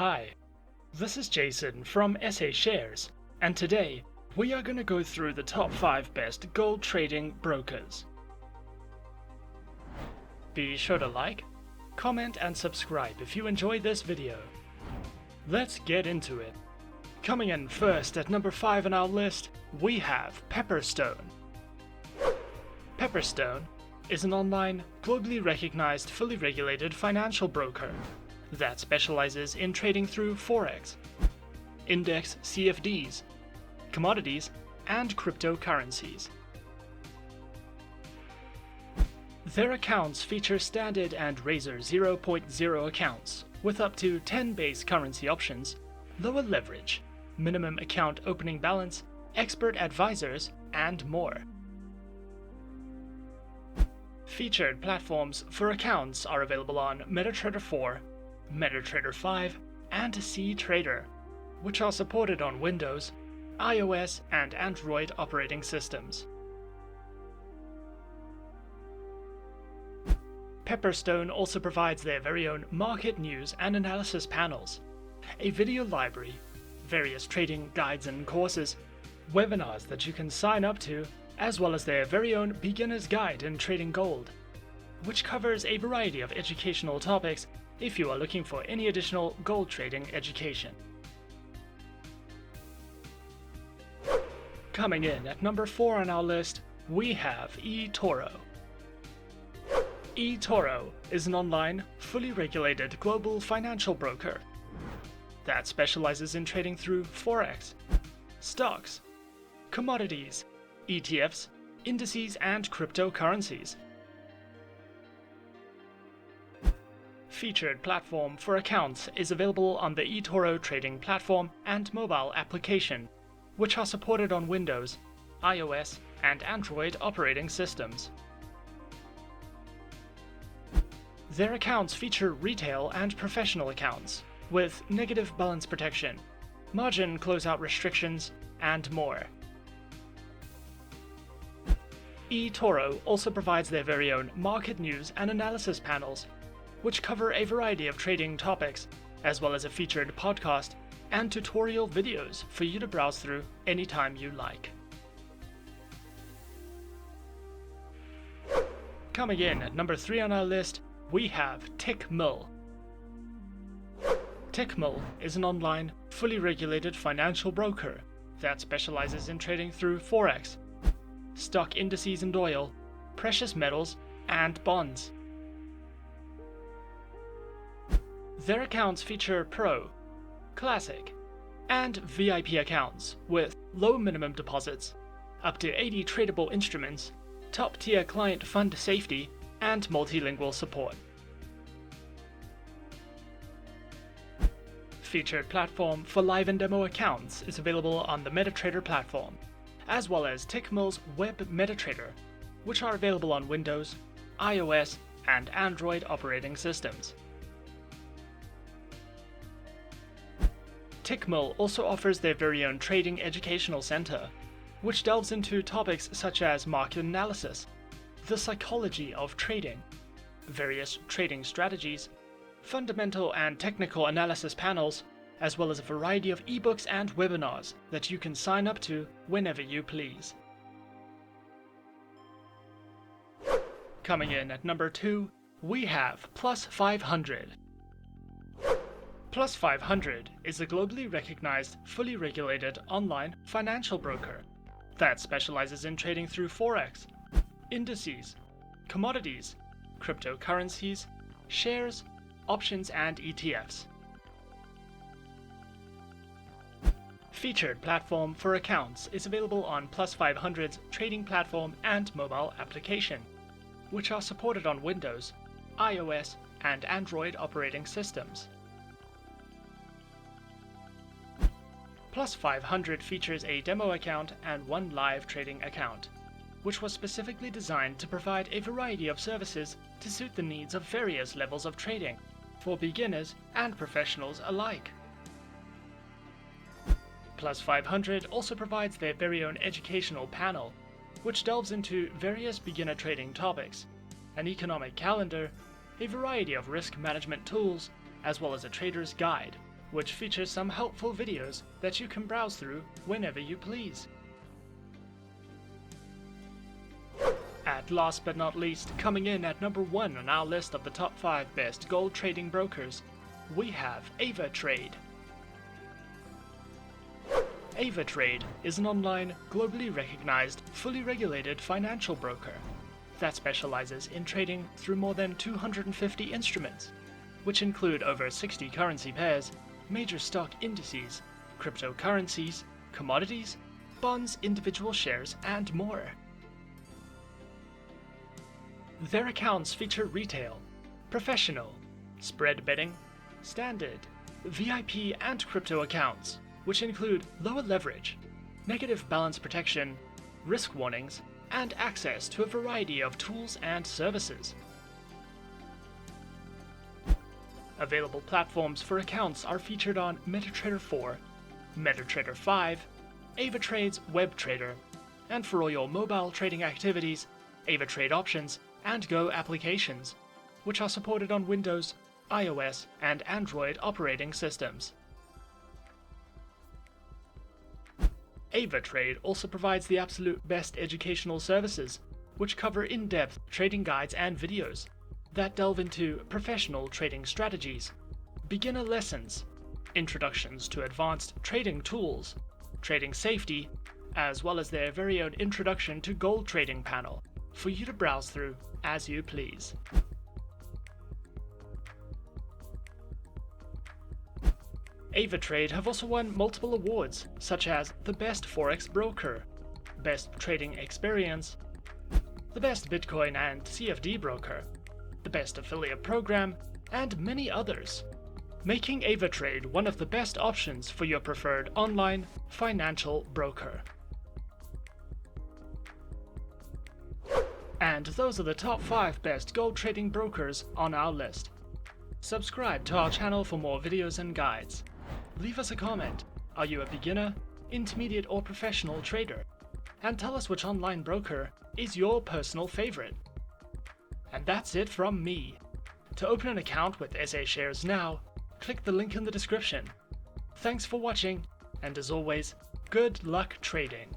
Hi, this is Jason from SA Shares, and today we are going to go through the top 5 best gold trading brokers. Be sure to like, comment and subscribe if you enjoyed this video. Let's get into it. Coming in first at number 5 on our list, we have Pepperstone. Pepperstone is an online, globally recognized, fully regulated financial broker that specializes in trading through Forex, index CFDs, commodities, and cryptocurrencies. Their accounts feature standard and Razor 0.0 accounts with up to 10 base currency options, lower leverage, minimum account opening balance, expert advisors, and more. Featured platforms for accounts are available on MetaTrader 4, MetaTrader 5, and CTrader, which are supported on Windows, iOS, and Android operating systems. Pepperstone also provides their very own market news and analysis panels, a video library, various trading guides and courses, webinars that you can sign up to, as well as their very own beginner's guide in trading gold, which covers a variety of educational topics if you are looking for any additional gold trading education. Coming in at number 4 on our list, we have eToro. eToro is an online, fully regulated global financial broker that specializes in trading through Forex, stocks, commodities, ETFs, indices, and cryptocurrencies. Featured platform for accounts is available on the eToro trading platform and mobile application, which are supported on Windows, iOS, and Android operating systems. Their accounts feature retail and professional accounts, with negative balance protection, margin closeout restrictions, and more. eToro also provides their very own market news and analysis panels, which cover a variety of trading topics, as well as a featured podcast and tutorial videos for you to browse through anytime you like. Coming in at number 3 on our list, we have Tickmill. Tickmill is an online, fully regulated financial broker that specializes in trading through Forex, stock indices and oil, precious metals, and bonds. Their accounts feature Pro, Classic, and VIP accounts with low minimum deposits, up to 80 tradable instruments, top-tier client fund safety, and multilingual support. Featured platform for live and demo accounts is available on the MetaTrader platform, as well as Tickmill's Web MetaTrader, which are available on Windows, iOS, and Android operating systems. Tickmill also offers their very own trading educational center, which delves into topics such as market analysis, the psychology of trading, various trading strategies, fundamental and technical analysis panels, as well as a variety of ebooks and webinars that you can sign up to whenever you please. Coming in at number 2, we have Plus 500. Plus 500 is a globally recognized, fully regulated online financial broker that specializes in trading through Forex, indices, commodities, cryptocurrencies, shares, options, and ETFs. Featured platform for accounts is available on Plus 500's trading platform and mobile application, which are supported on Windows, iOS, and Android operating systems. Plus 500 features a demo account and one live trading account, which was specifically designed to provide a variety of services to suit the needs of various levels of trading, for beginners and professionals alike. Plus 500 also provides their very own educational panel, which delves into various beginner trading topics, an economic calendar, a variety of risk management tools, as well as a trader's guide, which features some helpful videos that you can browse through whenever you please. At last but not least, coming in at number 1 on our list of the top 5 best gold trading brokers, we have Avatrade. Avatrade is an online, globally recognized, fully regulated financial broker that specializes in trading through more than 250 instruments, which include over 60 currency pairs, major stock indices, cryptocurrencies, commodities, bonds, individual shares, and more. Their accounts feature retail, professional, spread betting, standard, VIP, and crypto accounts, which include lower leverage, negative balance protection, risk warnings, and access to a variety of tools and services. Available platforms for accounts are featured on MetaTrader 4, MetaTrader 5, Avatrade's WebTrader, and for all your mobile trading activities, Avatrade Options and Go applications, which are supported on Windows, iOS, and Android operating systems. Avatrade also provides the absolute best educational services, which cover in-depth trading guides and videos that delve into professional trading strategies, beginner lessons, introductions to advanced trading tools, trading safety, as well as their very own introduction to gold trading panel for you to browse through as you please. Avatrade have also won multiple awards, such as the Best Forex Broker, Best Trading Experience, the Best Bitcoin and CFD Broker, the Best Affiliate Program, and many others, making Avatrade one of the best options for your preferred online financial broker. And those are the top 5 best gold trading brokers on our list. Subscribe to our channel for more videos and guides. Leave us a comment. Are you a beginner, intermediate, or professional trader? And tell us which online broker is your personal favorite. And that's it from me. To open an account with SA Shares now, click the link in the description. Thanks for watching, and as always, good luck trading.